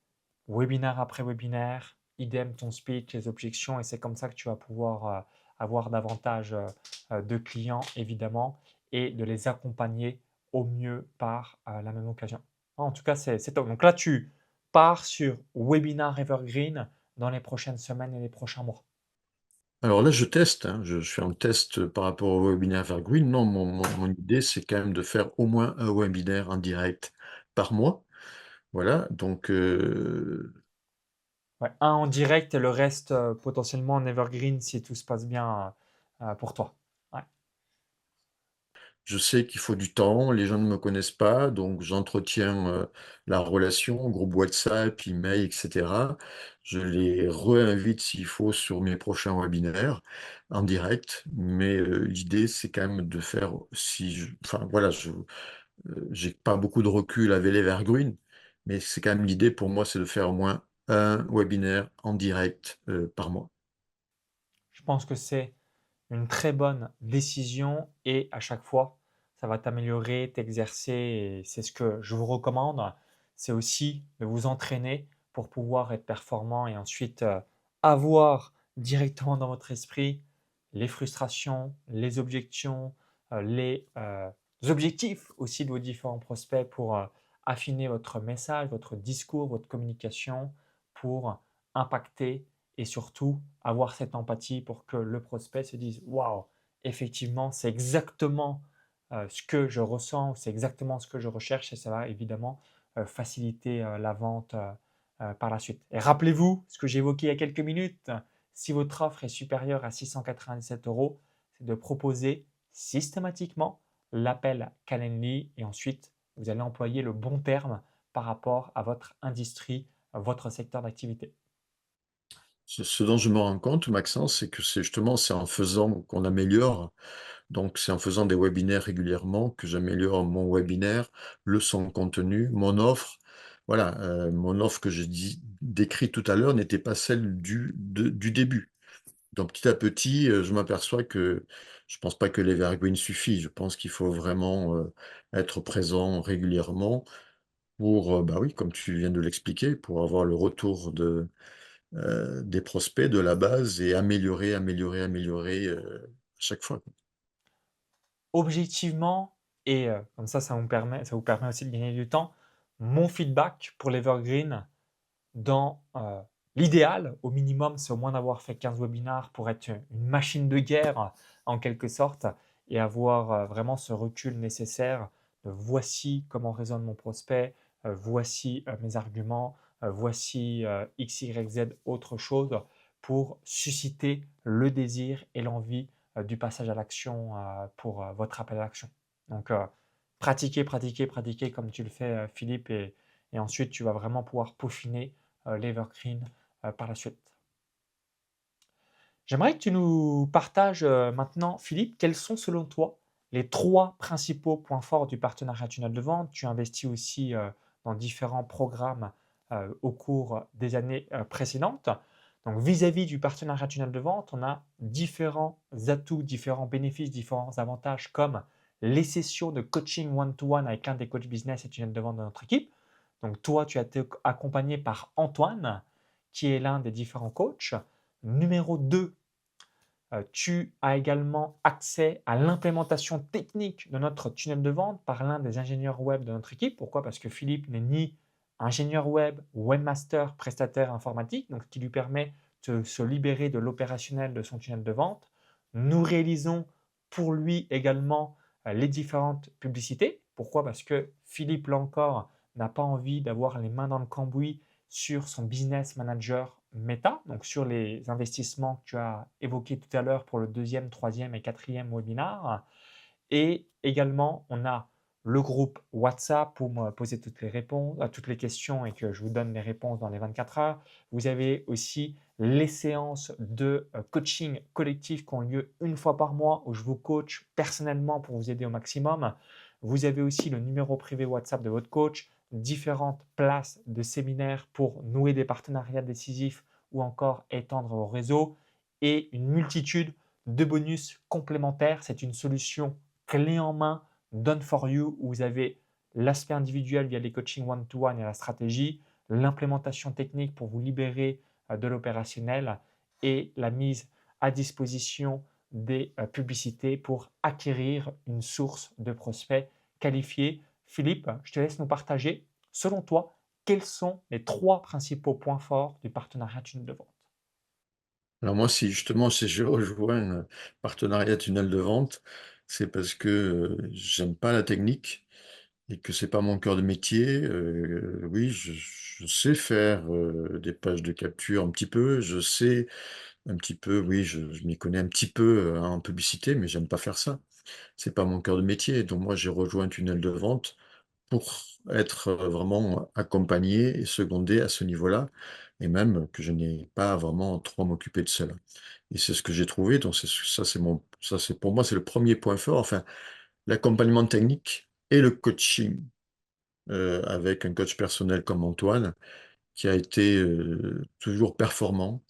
webinaire après webinaire, idem ton speech, les objections, et c'est comme ça que tu vas pouvoir avoir davantage de clients évidemment et de les accompagner au mieux par la même occasion. En tout cas, c'est top. Donc là, tu pars sur Webinar Evergreen dans les prochaines semaines et les prochains mois. Alors là, je teste, hein, je fais un test par rapport au webinaire Evergreen. Non, mon idée, c'est quand même de faire au moins un webinaire en direct par mois. Voilà, donc Ouais, un en direct et le reste potentiellement en Evergreen si tout se passe bien pour toi. Ouais. je sais qu'il faut du temps, les gens ne me connaissent pas, donc j'entretiens la relation, groupe WhatsApp, email, etc. Je les réinvite s'il faut sur mes prochains webinaires en direct, mais l'idée, c'est quand même de faire, enfin voilà, j'ai pas beaucoup de recul avec l'Evergreen, mais c'est quand même l'idée pour moi, c'est de faire au moins un webinaire en direct par mois. Je pense que c'est une très bonne décision et à chaque fois, ça va t'améliorer, t'exercer et c'est ce que je vous recommande. C'est aussi de vous entraîner pour pouvoir être performant et ensuite avoir directement dans votre esprit les frustrations, les objections, les objectifs aussi de vos différents prospects pour affiner votre message, votre discours, votre communication pour impacter et surtout avoir cette empathie pour que le prospect se dise waouh, effectivement, c'est exactement ce que je ressens, c'est exactement ce que je recherche et ça va évidemment faciliter la vente par la suite. Et rappelez-vous ce que j'ai évoqué il y a quelques minutes, si votre offre est supérieure à 697 euros, c'est de proposer systématiquement l'appel Calendly et ensuite vous allez employer le bon terme par rapport à votre industrie, votre secteur d'activité. Ce dont je me rends compte, Maxence, c'est que c'est justement c'est en faisant qu'on améliore. Donc, c'est en faisant des webinaires régulièrement que j'améliore mon webinaire, son contenu, mon offre. Voilà, mon offre que j'ai décrit tout à l'heure n'était pas celle du début. Donc, petit à petit, je m'aperçois que je pense pas que l'Evergreen suffit. Je pense qu'il faut vraiment être présent régulièrement pour, bah oui, comme tu viens de l'expliquer, pour avoir le retour des prospects, de la base et améliorer, améliorer, améliorer à chaque fois. Objectivement, et comme ça vous permet aussi de gagner du temps, mon feedback pour l'Evergreen dans l'idéal, au minimum, c'est au moins d'avoir fait 15 webinars pour être une machine de guerre en quelque sorte et avoir vraiment ce recul nécessaire de voici comment résonne mon prospect, voici mes arguments, voici X, Y, Z, autre chose pour susciter le désir et l'envie du passage à l'action pour votre appel à l'action. Donc, pratiquez, pratiquez, pratiquez comme tu le fais, Philippe, et ensuite tu vas vraiment pouvoir peaufiner l'Evergreen par la suite. J'aimerais que tu nous partages maintenant, Philippe, quels sont selon toi les trois principaux points forts du partenariat tunnel de vente. Tu investis aussi dans différents programmes au cours des années précédentes. Donc vis-à-vis du partenariat tunnel de vente, on a différents atouts, différents bénéfices, différents avantages comme les sessions de coaching one-to-one avec l'un des coachs business et tunnel de vente de notre équipe. Donc toi, tu as été accompagné par Antoine, qui est l'un des différents coachs. Numéro 2, tu as également accès à l'implémentation technique de notre tunnel de vente par l'un des ingénieurs web de notre équipe. Pourquoi? Parce que Philippe n'est ni ingénieur web, webmaster, prestataire informatique, donc ce qui lui permet de se libérer de l'opérationnel de son tunnel de vente. Nous réalisons pour lui également les différentes publicités. Pourquoi? Parce que Philippe, là encore, n'a pas envie d'avoir les mains dans le cambouis sur son business manager Meta, donc sur les investissements que tu as évoqués tout à l'heure pour le deuxième, troisième et quatrième webinar. Et également, on a le groupe WhatsApp pour me poser toutes les réponses, toutes les questions et que je vous donne les réponses dans les 24 heures. Vous avez aussi les séances de coaching collectif qui ont lieu une fois par mois où je vous coach personnellement pour vous aider au maximum. Vous avez aussi le numéro privé WhatsApp de votre coach, différentes places de séminaires pour nouer des partenariats décisifs ou encore étendre vos réseaux et une multitude de bonus complémentaires. C'est une solution clé en main, done for you, où vous avez l'aspect individuel via les coachings one-to-one et la stratégie, l'implémentation technique pour vous libérer de l'opérationnel et la mise à disposition des publicités pour acquérir une source de prospects qualifiés. Philippe, je te laisse nous partager, selon toi, quels sont les trois principaux points forts du partenariat tunnel de vente? Alors moi, si justement, si je rejoins partenariat tunnel de vente, c'est parce que j'aime pas la technique et que c'est pas mon cœur de métier. Oui, je sais faire des pages de capture un petit peu, je sais un petit peu, oui, je m'y connais un petit peu en publicité, mais j'aime pas faire ça. C'est pas mon cœur de métier. Donc moi, j'ai rejoint tunnel de vente pour être vraiment accompagné et secondé à ce niveau-là, et même que je n'ai pas vraiment trop à m'occuper de cela. Et c'est ce que j'ai trouvé, donc ça c'est pour moi, c'est le premier point fort, enfin, l'accompagnement technique et le coaching, avec un coach personnel comme Antoine, qui a été, toujours performant.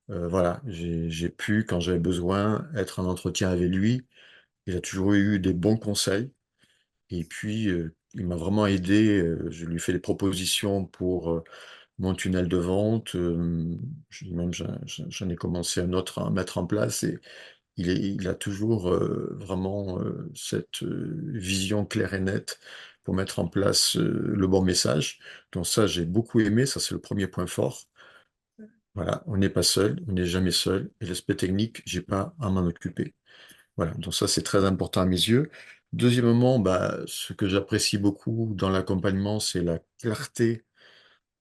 Voilà, j'ai pu, quand j'avais besoin, être en entretien avec lui. Il a toujours eu des bons conseils. Et puis, il m'a vraiment aidé, je lui ai fait des propositions pour, mon tunnel de vente, j'en ai commencé un autre à mettre en place, et il a toujours, vraiment, cette, vision claire et nette pour mettre en place, le bon message. Donc ça, j'ai beaucoup aimé, ça c'est le premier point fort. Voilà, on n'est pas seul, on n'est jamais seul, et l'aspect technique, j'ai pas à m'en occuper. Voilà, donc ça, c'est très important à mes yeux. Deuxièmement, bah, ce que j'apprécie beaucoup dans l'accompagnement, c'est la clarté,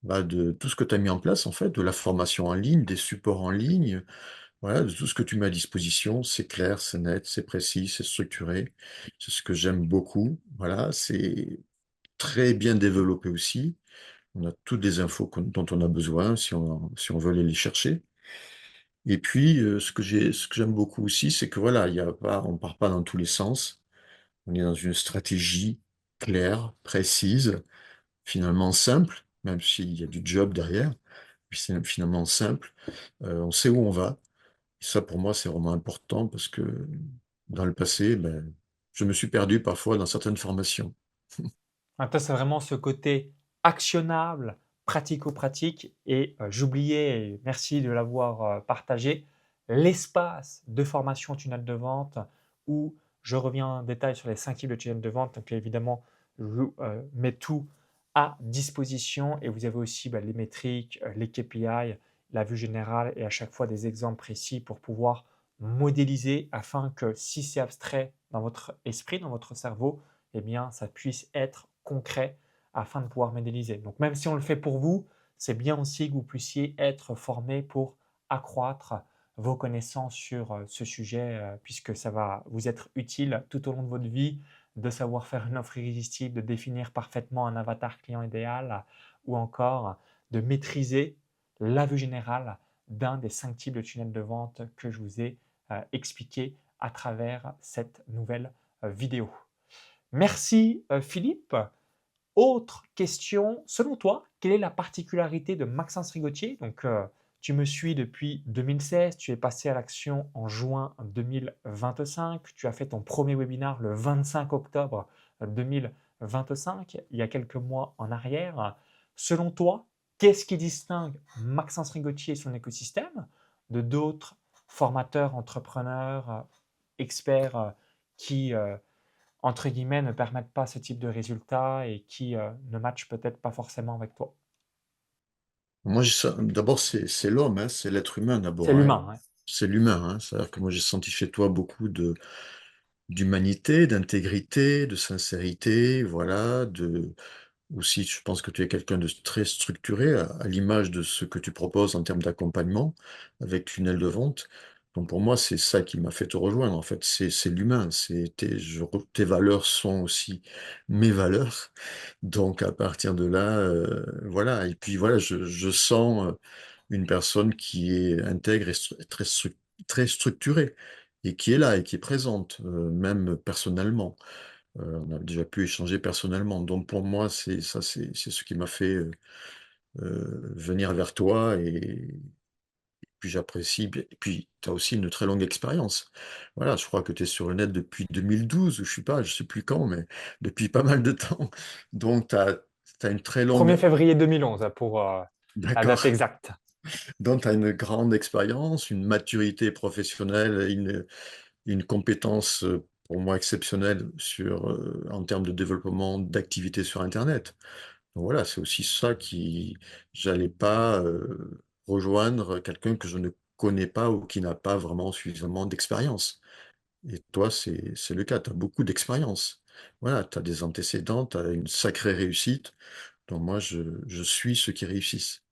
bah, de tout ce que tu as mis en place, en fait, de la formation en ligne, des supports en ligne, voilà, de tout ce que tu mets à disposition. C'est clair, c'est net, c'est précis, c'est structuré. C'est ce que j'aime beaucoup. Voilà, c'est très bien développé aussi. On a toutes les infos dont on a besoin si on veut aller les chercher. Et puis, ce que j'aime beaucoup aussi, c'est que voilà, il y a pas on part pas dans tous les sens. On est dans une stratégie claire, précise, finalement simple, même s'il y a du job derrière, puis c'est finalement simple. On sait où on va. Et ça, pour moi, c'est vraiment important parce que dans le passé, ben, je me suis perdu parfois dans certaines formations. Ah, toi, c'est vraiment ce côté actionnable, pratico-pratique et j'oubliais, et merci de l'avoir partagé, l'espace de formation tunnel de vente où je reviens en détail sur les 5 types de tunnel de vente. Donc évidemment, je mets tout à disposition et vous avez aussi les métriques, les KPI, la vue générale et à chaque fois des exemples précis pour pouvoir modéliser afin que si c'est abstrait dans votre esprit, dans votre cerveau, eh bien, ça puisse être concret afin de pouvoir modéliser. Donc, même si on le fait pour vous, c'est bien aussi que vous puissiez être formé pour accroître vos connaissances sur ce sujet, puisque ça va vous être utile tout au long de votre vie de savoir faire une offre irrésistible, de définir parfaitement un avatar client idéal ou encore de maîtriser la vue générale d'un des 5 types de tunnels de vente que je vous ai expliqué à travers cette nouvelle vidéo. Merci Philippe. Autre question, selon toi, quelle est la particularité de Maxence Rigotier? Donc, tu me suis depuis 2016, tu es passé à l'action en juin 2025, tu as fait ton premier webinaire le 25 octobre 2025, il y a quelques mois en arrière. Selon toi, qu'est-ce qui distingue Maxence Rigotier et son écosystème de d'autres formateurs, entrepreneurs, experts qui entre guillemets, ne permettent pas ce type de résultat et qui ne matchent peut-être pas forcément avec toi. Moi, d'abord, c'est l'homme, hein, c'est l'être humain C'est d'abord, hein. l'humain. Ouais. C'est l'humain, hein. C'est-à-dire que moi, j'ai senti chez toi beaucoup d'humanité, d'intégrité, de sincérité, voilà, aussi, je pense que tu es quelqu'un de très structuré, à l'image de ce que tu proposes en termes d'accompagnement avec tunnel de vente. Donc pour moi, c'est ça qui m'a fait te rejoindre. En fait, c'est l'humain. Tes valeurs sont aussi mes valeurs. Donc à partir de là, voilà. Et puis voilà, je sens une personne qui est intègre et très structurée et qui est là et qui est présente, même personnellement. On a déjà pu échanger personnellement. Donc pour moi, c'est ce qui m'a fait, venir vers toi, et puis j'apprécie bien, et puis tu as aussi une très longue expérience. Voilà, je crois que tu es sur le net depuis 2012 ou je sais plus quand, mais depuis pas mal de temps. Donc tu as une très 1er longue février 2011 pour la date d'accord. exacte. Donc, tu as une grande expérience, une maturité professionnelle, une compétence, pour moi exceptionnelle en termes de développement d'activités sur Internet. Donc voilà, c'est aussi ça qui j'allais pas, rejoindre quelqu'un que je ne connais pas ou qui n'a pas vraiment suffisamment d'expérience. Et toi, c'est le cas, tu as beaucoup d'expérience. Voilà, tu as des antécédents, tu as une sacrée réussite. Donc moi, je suis ceux qui réussissent.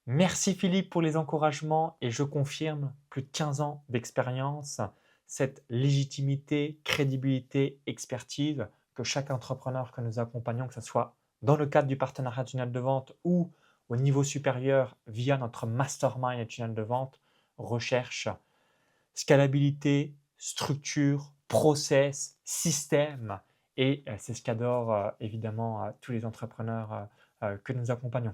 Merci Philippe pour les encouragements et je confirme plus de 15 ans d'expérience, cette légitimité, crédibilité, expertise que chaque entrepreneur que nous accompagnons, que ce soit dans le cadre du partenariat tunnel de vente ou au niveau supérieur via notre mastermind et tunnel de vente, recherche scalabilité, structure, process, système. Et c'est ce qu'adorent évidemment tous les entrepreneurs que nous accompagnons.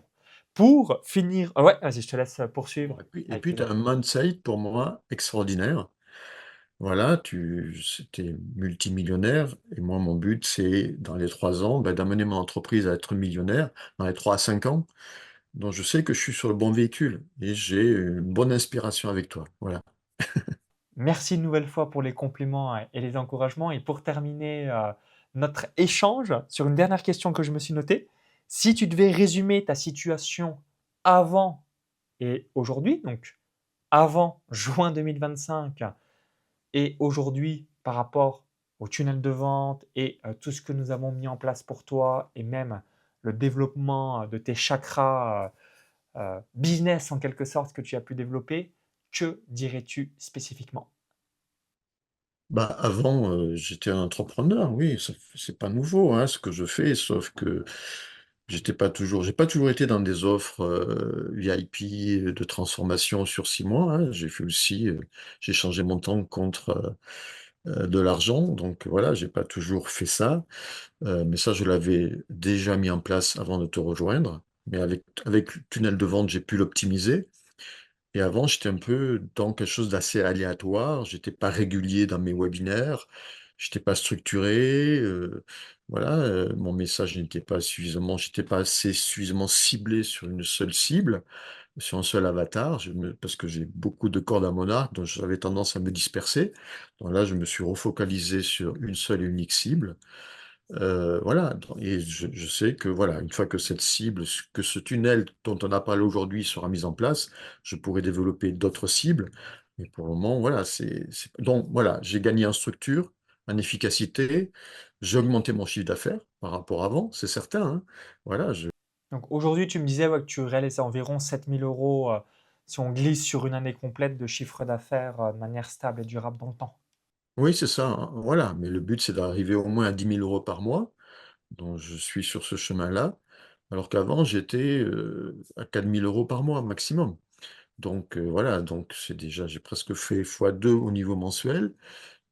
Pour finir, ouais, vas-y, je te laisse poursuivre Et avec puis tu plaisir. as un mindset pour moi extraordinaire. Voilà, tu multimillionnaire et moi, mon but, c'est dans les 3 ans, bah, d'amener mon entreprise à être millionnaire dans les 3 à 5 ans. Donc je sais que je suis sur le bon véhicule et j'ai une bonne inspiration avec toi. Voilà. Merci une nouvelle fois pour les compliments et les encouragements. Et pour terminer notre échange sur une dernière question que je me suis notée, si tu devais résumer ta situation avant et aujourd'hui, donc avant juin 2025 et aujourd'hui par rapport au tunnel de vente et tout ce que nous avons mis en place pour toi et même le développement de tes chakras business en quelque sorte que tu as pu développer, que dirais-tu spécifiquement? Bah, avant, j'étais un entrepreneur, oui, c'est pas nouveau, hein, ce que je fais, sauf que j'ai pas toujours été dans des offres, VIP de transformation sur 6 mois, hein. J'ai changé mon temps contre, de l'argent, donc voilà, j'ai pas toujours fait ça, mais ça, je l'avais déjà mis en place avant de te rejoindre, mais avec le tunnel de vente, j'ai pu l'optimiser. Et avant, j'étais un peu dans quelque chose d'assez aléatoire, j'étais pas régulier dans mes webinaires, j'étais pas structuré, voilà, mon message j'étais pas assez suffisamment ciblé sur une seule cible, sur un seul avatar, parce que j'ai beaucoup de cordes à mon arc, donc j'avais tendance à me disperser. Donc là, je me suis refocalisé sur une seule et unique cible. Voilà, et je sais que voilà, une fois que cette cible, que ce tunnel dont on a parlé aujourd'hui sera mis en place, je pourrai développer d'autres cibles. Mais pour le moment, voilà, donc voilà, j'ai gagné en structure, en efficacité, j'ai augmenté mon chiffre d'affaires par rapport à avant, c'est certain, hein. Voilà, Donc aujourd'hui, tu me disais ouais, que tu réalises environ 7 000 euros si on glisse sur une année complète de chiffre d'affaires de manière stable et durable dans le temps. oui, c'est ça, hein, voilà, mais le but, c'est d'arriver au moins à 10 000 euros par mois. Donc je suis sur ce chemin-là, alors qu'avant, j'étais à 4 000 euros par mois maximum. Donc voilà, donc j'ai presque fait fois 2 au niveau mensuel,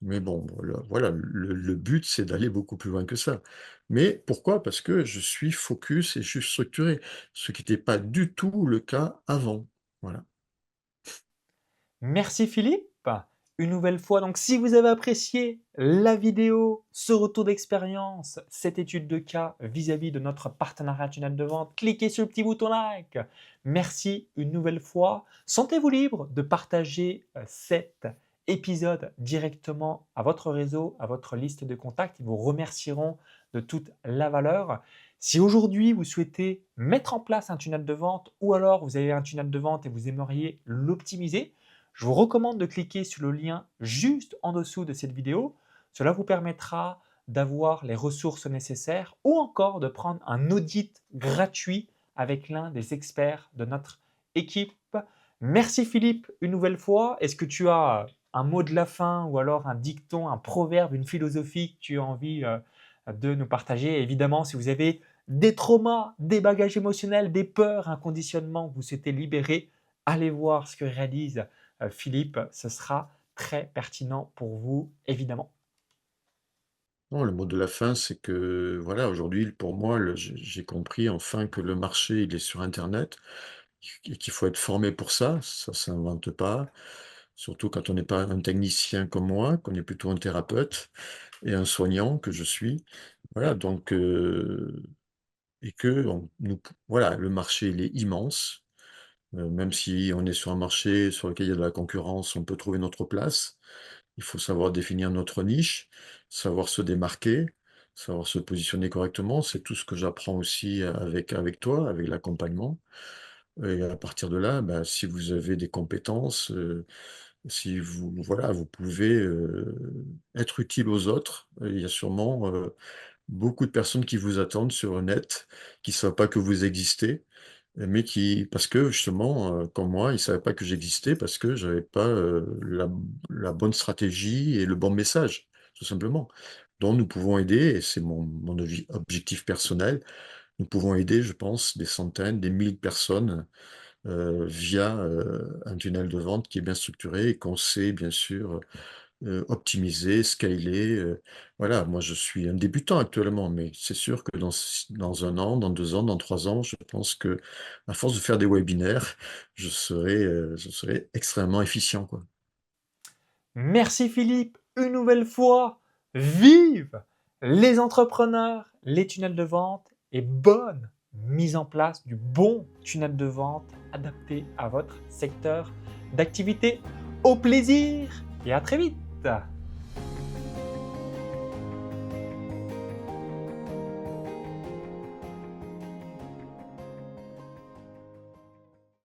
mais bon, voilà, le but, c'est d'aller beaucoup plus loin que ça. Mais pourquoi? Parce que je suis focus et je suis structuré, ce qui n'était pas du tout le cas avant. Voilà. Merci Philippe. Une nouvelle fois, donc si vous avez apprécié la vidéo, ce retour d'expérience, cette étude de cas vis-à-vis de notre partenariat tunnel de vente, cliquez sur le petit bouton like. Merci une nouvelle fois. Sentez-vous libre de partager cet épisode directement à votre réseau, à votre liste de contacts. Ils vous remercieront de toute la valeur. Si aujourd'hui vous souhaitez mettre en place un tunnel de vente ou alors vous avez un tunnel de vente et vous aimeriez l'optimiser, je vous recommande de cliquer sur le lien juste en dessous de cette vidéo. Cela vous permettra d'avoir les ressources nécessaires ou encore de prendre un audit gratuit avec l'un des experts de notre équipe. Merci Philippe une nouvelle fois. Est-ce que tu as un mot de la fin ou alors un dicton, un proverbe, une philosophie que tu as envie de nous partager? Évidemment, si vous avez des traumas, des bagages émotionnels, des peurs, un conditionnement que vous souhaitez libérer, allez voir ce que réalise Philippe, ce sera très pertinent pour vous, évidemment. Non, le mot de la fin, c'est que, voilà, aujourd'hui, pour moi, j'ai compris enfin que le marché, il est sur internet et qu'il faut être formé pour ça s'invente pas. Surtout quand on n'est pas un technicien comme moi, qu'on est plutôt un thérapeute et un soignant que je suis. Voilà, donc et que on nous voilà, le marché, il est immense. Même si on est sur un marché sur lequel il y a de la concurrence, on peut trouver notre place. Il faut savoir définir notre niche, savoir se démarquer, savoir se positionner correctement. C'est tout ce que j'apprends aussi avec toi, avec l'accompagnement. Et à partir de là, bah, si vous avez des compétences, si vous voilà, vous pouvez, être utile aux autres. Il y a sûrement, beaucoup de personnes qui vous attendent sur le net, qui ne savent pas que vous existez, mais qui parce que justement, comme moi, ils ne savaient pas que j'existais parce que j'avais pas, la bonne stratégie et le bon message, tout simplement. Donc nous pouvons aider et c'est mon objectif personnel, nous pouvons aider, je pense, des centaines, des milliers de personnes, via, un tunnel de vente qui est bien structuré et qu'on sait bien sûr, optimiser, scaler, voilà. Moi, je suis un débutant actuellement, mais c'est sûr que dans 1 an, dans 2 ans, dans 3 ans, je pense que à force de faire des webinaires, je serai extrêmement efficient, quoi. Merci Philippe, une nouvelle fois. Vive les entrepreneurs, les tunnels de vente et bonne mise en place du bon tunnel de vente adapté à votre secteur d'activité. Au plaisir et à très vite.